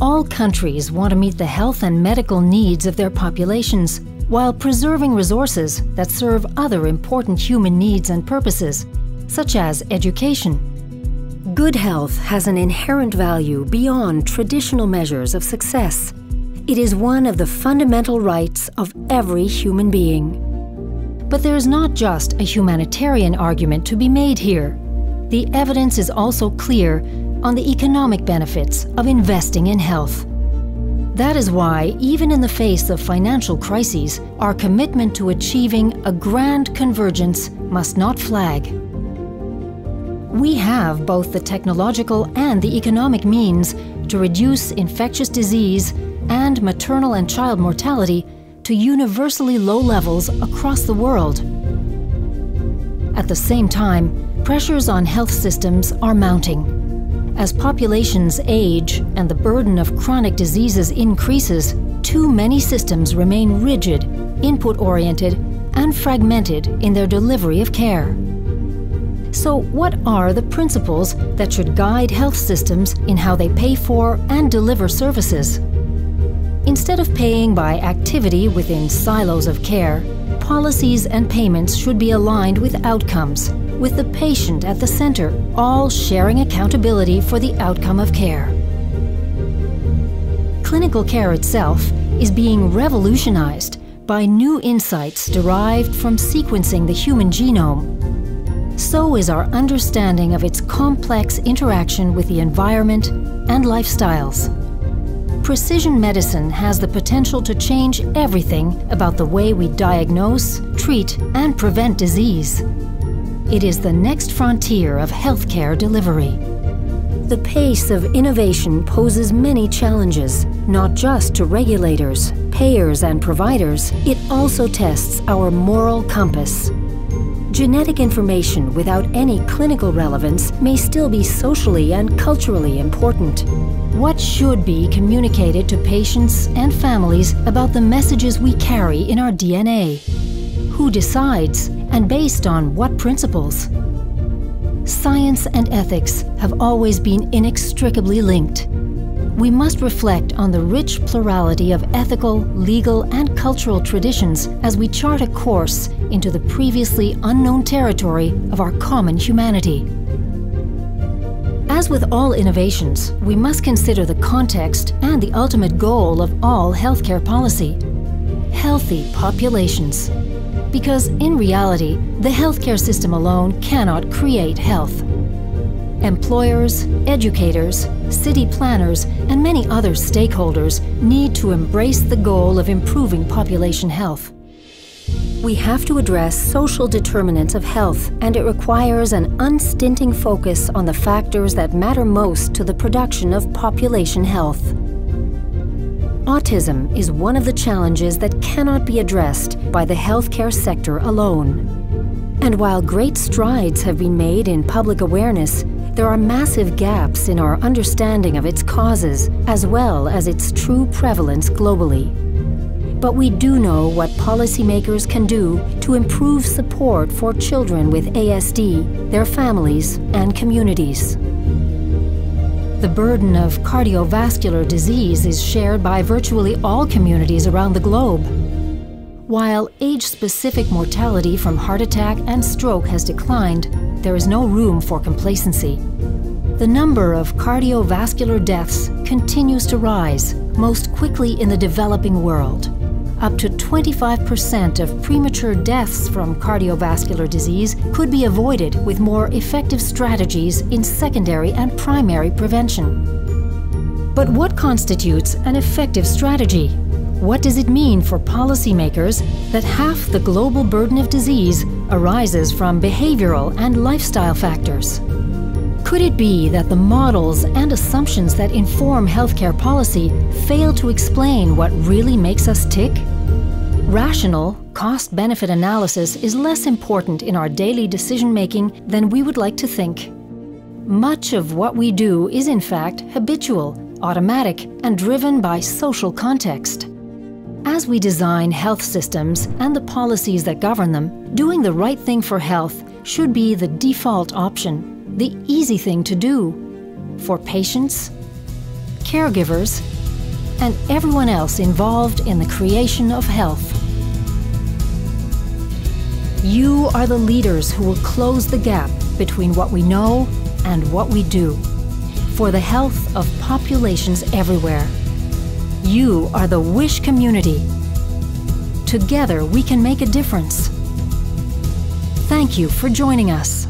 All countries want to meet the health and medical needs of their populations while preserving resources that serve other important human needs and purposes, such as education. Good health has an inherent value beyond traditional measures of success. It is one of the fundamental rights of every human being. But there is not just a humanitarian argument to be made here. The evidence is also clear on the economic benefits of investing in health. That is why, even in the face of financial crises, our commitment to achieving a grand convergence must not flag. We have both the technological and the economic means to reduce infectious disease and maternal and child mortality to universally low levels across the world. At the same time, pressures on health systems are mounting. As populations age and the burden of chronic diseases increases, too many systems remain rigid, input-oriented, and fragmented in their delivery of care. So what are the principles that should guide health systems in how they pay for and deliver services? Instead of paying by activity within silos of care, policies and payments should be aligned with outcomes, with the patient at the center, all sharing accountability for the outcome of care. Clinical care itself is being revolutionized by new insights derived from sequencing the human genome. So is our understanding of its complex interaction with the environment and lifestyles. Precision medicine has the potential to change everything about the way we diagnose, treat, and prevent disease. It is the next frontier of healthcare delivery. The pace of innovation poses many challenges, not just to regulators, payers, and providers. It also tests our moral compass. Genetic information without any clinical relevance may still be socially and culturally important. What should be communicated to patients and families about the messages we carry in our DNA? Who decides, and based on what principles? Science and ethics have always been inextricably linked. We must reflect on the rich plurality of ethical, legal, and cultural traditions as we chart a course into the previously unknown territory of our common humanity. As with all innovations, we must consider the context and the ultimate goal of all healthcare policy: healthy populations. Because in reality, the healthcare system alone cannot create health. Employers, educators, city planners, and many other stakeholders need to embrace the goal of improving population health. We have to address social determinants of health, and it requires an unstinting focus on the factors that matter most to the production of population health. Autism is one of the challenges that cannot be addressed by the healthcare sector alone. And while great strides have been made in public awareness, there are massive gaps in our understanding of its causes, as well as its true prevalence globally. But we do know what policymakers can do to improve support for children with ASD, their families, and communities. The burden of cardiovascular disease is shared by virtually all communities around the globe. While age-specific mortality from heart attack and stroke has declined, there is no room for complacency. The number of cardiovascular deaths continues to rise, most quickly in the developing world. Up to 25% of premature deaths from cardiovascular disease could be avoided with more effective strategies in secondary and primary prevention. But what constitutes an effective strategy? What does it mean for policymakers that half the global burden of disease arises from behavioral and lifestyle factors? Could it be that the models and assumptions that inform healthcare policy fail to explain what really makes us tick? Rational, cost-benefit analysis is less important in our daily decision-making than we would like to think. Much of what we do is in fact habitual, automatic, and driven by social context. As we design health systems and the policies that govern them, doing the right thing for health should be the default option, the easy thing to do for patients, caregivers, and everyone else involved in the creation of health. You are the leaders who will close the gap between what we know and what we do for the health of populations everywhere. You are the WISH community. Together we can make a difference. Thank you for joining us.